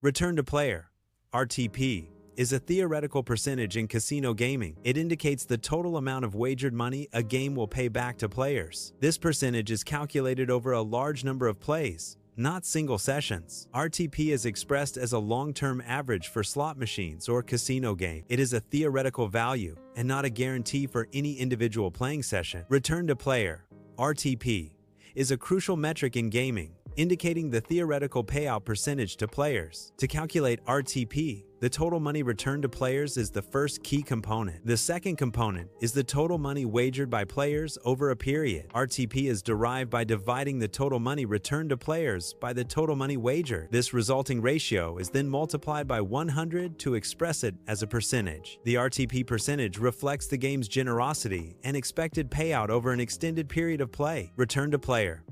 Return to player, RTP, is a theoretical percentage in casino gaming. It indicates the total amount of wagered money a game will pay back to players. This percentage is calculated over a large number of plays, not single sessions. RTP is expressed as a long-term average for slot machines or casino game. It is a theoretical value and not a guarantee for any individual playing session. Return to player, RTP, is a crucial metric in gaming, indicating the theoretical payout percentage to players. To calculate RTP, the total money returned to players is the first key component. The second component is the total money wagered by players over a period. RTP is derived by dividing the total money returned to players by the total money wagered. This resulting ratio is then multiplied by 100 to express it as a percentage. The RTP percentage reflects the game's generosity and expected payout over an extended period of play. Return to player,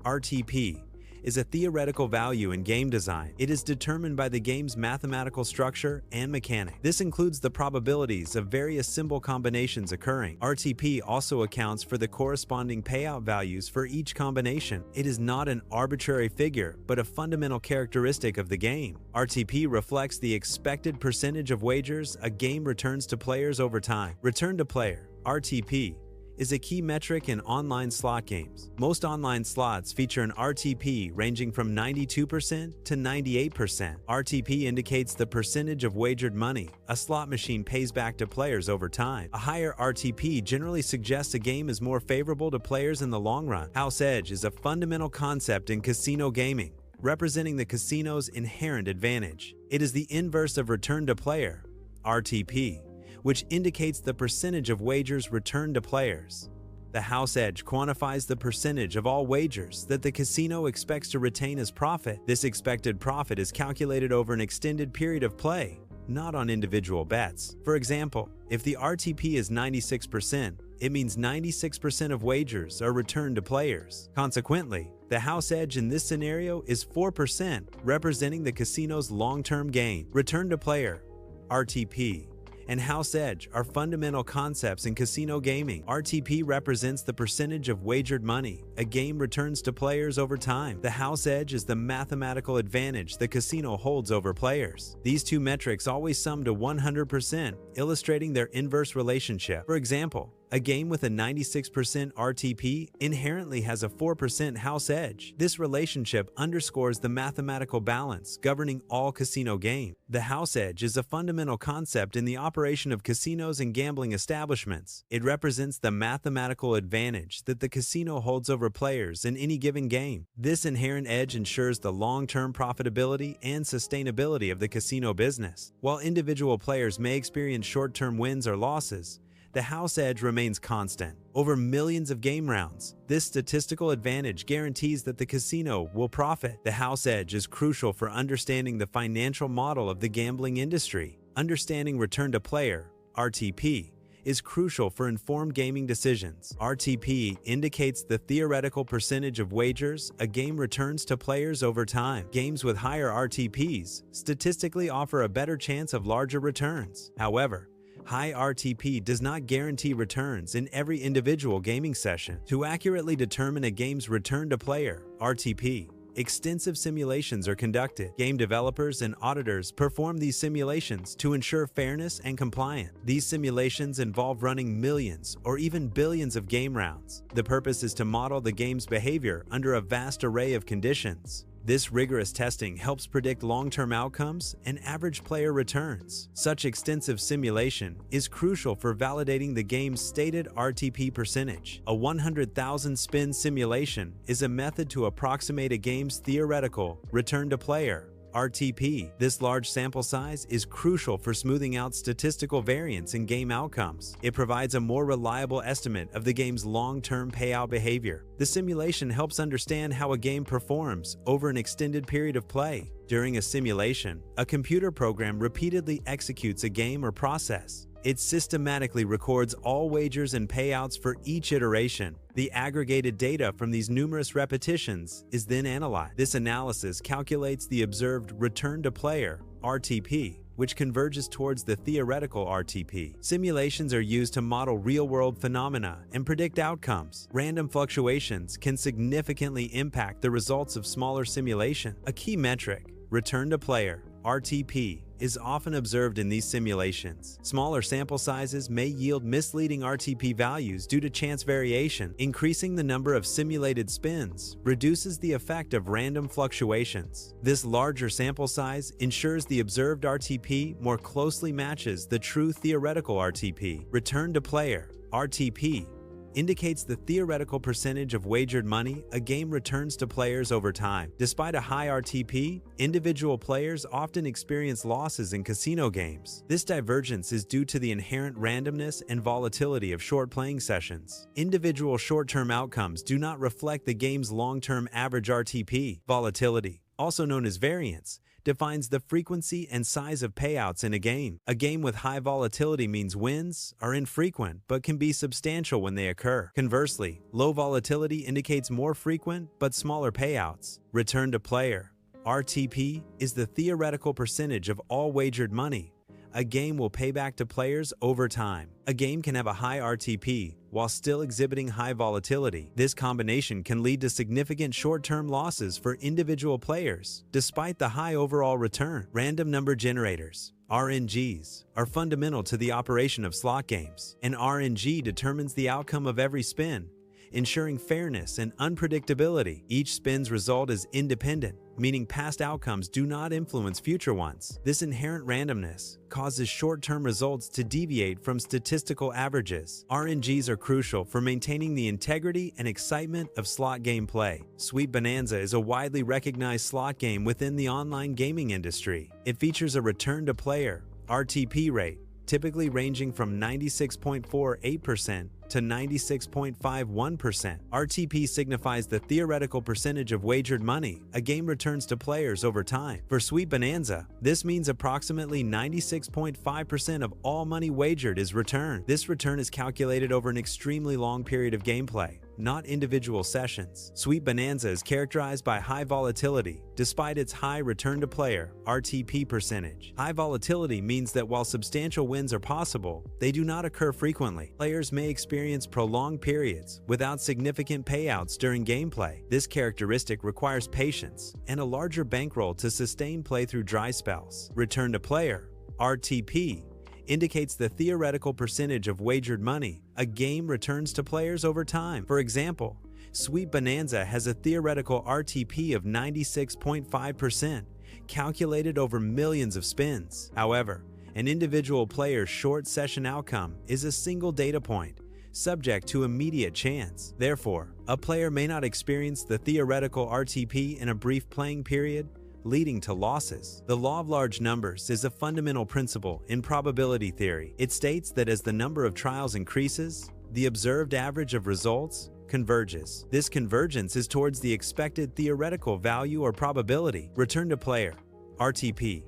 RTP, is a theoretical value in game design. It is determined by the game's mathematical structure and mechanics. This includes the probabilities of various symbol combinations occurring. RTP also accounts for the corresponding payout values for each combination. It is not an arbitrary figure, but a fundamental characteristic of the game. RTP reflects the expected percentage of wagers a game returns to players over time. Return to player, RTP, is a key metric in online slot games. Most online slots feature an RTP ranging from 92% to 98%. RTP indicates the percentage of wagered money a slot machine pays back to players over time. A higher RTP generally suggests a game is more favorable to players in the long run. House edge is a fundamental concept in casino gaming, representing the casino's inherent advantage. It is the inverse of return to player, RTP, which indicates the percentage of wagers returned to players. The house edge quantifies the percentage of all wagers that the casino expects to retain as profit. This expected profit is calculated over an extended period of play, not on individual bets. For example, if the RTP is 96%, it means 96% of wagers are returned to players. Consequently, the house edge in this scenario is 4%, representing the casino's long-term gain. Return to player, RTP, and house edge are fundamental concepts in casino gaming. RTP represents the percentage of wagered money a game returns to players over time. The house edge is the mathematical advantage the casino holds over players. These two metrics always sum to 100%, illustrating their inverse relationship. For example, a game with a 96% RTP inherently has a 4% house edge. This relationship underscores the mathematical balance governing all casino games. The house edge is a fundamental concept in the operation of casinos and gambling establishments. It represents the mathematical advantage that the casino holds over players in any given game. This inherent edge ensures the long-term profitability and sustainability of the casino business. While individual players may experience short-term wins or losses, the house edge remains constant. Over millions of game rounds, this statistical advantage guarantees that the casino will profit. The house edge is crucial for understanding the financial model of the gambling industry. Understanding return to player, RTP, is crucial for informed gaming decisions. RTP indicates the theoretical percentage of wagers a game returns to players over time. Games with higher RTPs statistically offer a better chance of larger returns. However, high RTP does not guarantee returns in every individual gaming session. To accurately determine a game's return to player, RTP, extensive simulations are conducted. Game developers and auditors perform these simulations to ensure fairness and compliance. These simulations involve running millions or even billions of game rounds. The purpose is to model the game's behavior under a vast array of conditions. This rigorous testing helps predict long-term outcomes and average player returns. Such extensive simulation is crucial for validating the game's stated RTP percentage. A 100,000 spin simulation is a method to approximate a game's theoretical return to player, RTP. This large sample size is crucial for smoothing out statistical variance in game outcomes. It provides a more reliable estimate of the game's long-term payout behavior. The simulation helps understand how a game performs over an extended period of play. During a simulation, a computer program repeatedly executes a game or process. It systematically records all wagers and payouts for each iteration. The aggregated data from these numerous repetitions is then analyzed. This analysis calculates the observed return to player, RTP, which converges towards the theoretical RTP. Simulations are used to model real-world phenomena and predict outcomes. Random fluctuations can significantly impact the results of smaller simulation. A key metric, return to player, RTP, is often observed in these simulations. Smaller sample sizes may yield misleading RTP values due to chance variation. Increasing the number of simulated spins reduces the effect of random fluctuations. This larger sample size ensures the observed RTP more closely matches the true theoretical RTP. Return to player, RTP, indicates the theoretical percentage of wagered money a game returns to players over time. Despite a high RTP, individual players often experience losses in casino games. This divergence is due to the inherent randomness and volatility of short playing sessions. Individual short-term outcomes do not reflect the game's long-term average RTP. Volatility, also known as variance, defines the frequency and size of payouts in a game. A game with high volatility means wins are infrequent but can be substantial when they occur. Conversely, low volatility indicates more frequent but smaller payouts. Return to player, RTP, is the theoretical percentage of all wagered money a game will pay back to players over time. A game can have a high RTP while still exhibiting high volatility. This combination can lead to significant short-term losses for individual players, despite the high overall return. Random number generators, RNGs, are fundamental to the operation of slot games. An RNG determines the outcome of every spin, ensuring fairness and unpredictability. Each spin's result is independent, meaning past outcomes do not influence future ones. This inherent randomness causes short-term results to deviate from statistical averages. RNGs are crucial for maintaining the integrity and excitement of slot gameplay. Sweet Bonanza is a widely recognized slot game within the online gaming industry. It features a return-to-player (RTP) rate, typically ranging from 96.48% to 96.51%. RTP signifies the theoretical percentage of wagered money a game returns to players over time. For Sweet Bonanza, this means approximately 96.5% of all money wagered is returned. This return is calculated over an extremely long period of gameplay, not individual sessions. Sweet Bonanza is characterized by high volatility, despite its high return-to-player (RTP) percentage. High volatility means that while substantial wins are possible, they do not occur frequently. Players may experience prolonged periods without significant payouts during gameplay. This characteristic requires patience and a larger bankroll to sustain play through dry spells. Return-to-player (RTP) indicates the theoretical percentage of wagered money a game returns to players over time. For example, Sweet Bonanza has a theoretical RTP of 96.5%, calculated over millions of spins. However, an individual player's short session outcome is a single data point, subject to immediate chance. Therefore, a player may not experience the theoretical RTP in a brief playing period, leading to losses. The law of large numbers is a fundamental principle in probability theory. It states that as the number of trials increases, the observed average of results converges. This convergence is towards the expected theoretical value or probability. Return to player (RTP)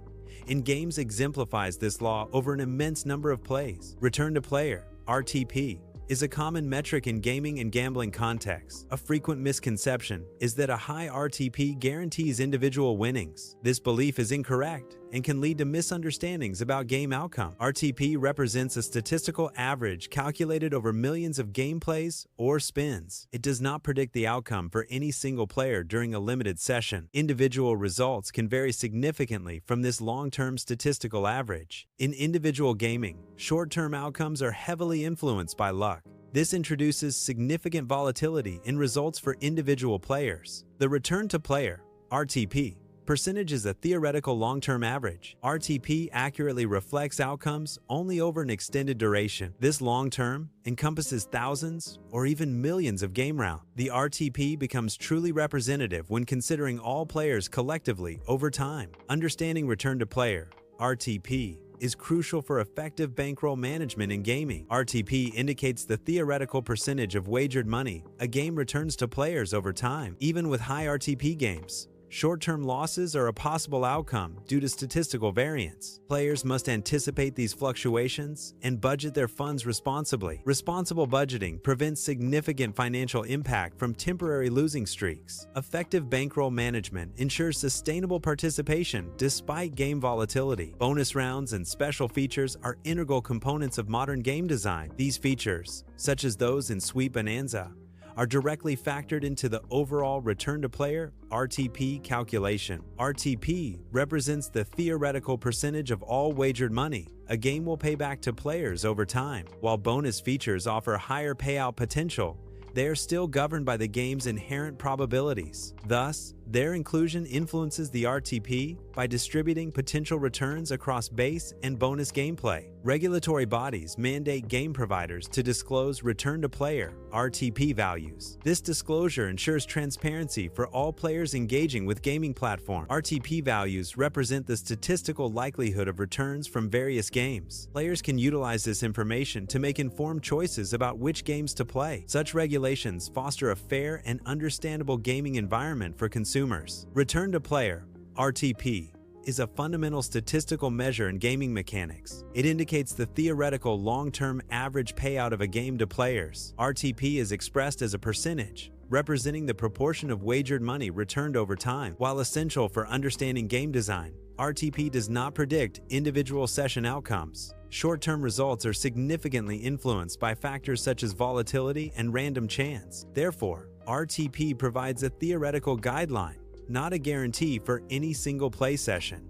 in games exemplifies this law over an immense number of plays. Return to player (RTP) is a common metric in gaming and gambling contexts. A frequent misconception is that a high RTP guarantees individual winnings. This belief is incorrect and can lead to misunderstandings about game outcome. RTP represents a statistical average calculated over millions of gameplays or spins. It does not predict the outcome for any single player during a limited session. Individual results can vary significantly from this long-term statistical average. In individual gaming, short-term outcomes are heavily influenced by luck. This introduces significant volatility in results for individual players. The return-to-player (RTP) percentage is a theoretical long-term average. RTP accurately reflects outcomes only over an extended duration. This long-term encompasses thousands or even millions of game rounds. The RTP becomes truly representative when considering all players collectively over time. Understanding return-to-player (RTP) is crucial for effective bankroll management in gaming. RTP indicates the theoretical percentage of wagered money a game returns to players over time. Even with high RTP games, short-term losses are a possible outcome due to statistical variance. Players must anticipate these fluctuations and budget their funds responsibly. Responsible budgeting prevents significant financial impact from temporary losing streaks. Effective bankroll management ensures sustainable participation despite game volatility. Bonus rounds and special features are integral components of modern game design. These features, such as those in Sweet Bonanza, are directly factored into the overall return-to-player (RTP) calculation. RTP represents the theoretical percentage of all wagered money a game will pay back to players over time. While bonus features offer higher payout potential, they are still governed by the game's inherent probabilities. Thus, their inclusion influences the RTP by distributing potential returns across base and bonus gameplay. Regulatory bodies mandate game providers to disclose return-to-player (RTP) values. This disclosure ensures transparency for all players engaging with gaming platforms. RTP values represent the statistical likelihood of returns from various games. Players can utilize this information to make informed choices about which games to play. Such regulations foster a fair and understandable gaming environment for consumers. Return-to-player (RTP) is a fundamental statistical measure in gaming mechanics. It indicates the theoretical long-term average payout of a game to players. RTP is expressed as a percentage, representing the proportion of wagered money returned over time. While essential for understanding game design, RTP does not predict individual session outcomes. Short-term results are significantly influenced by factors such as volatility and random chance. Therefore, RTP provides a theoretical guideline, not a guarantee for any single play session.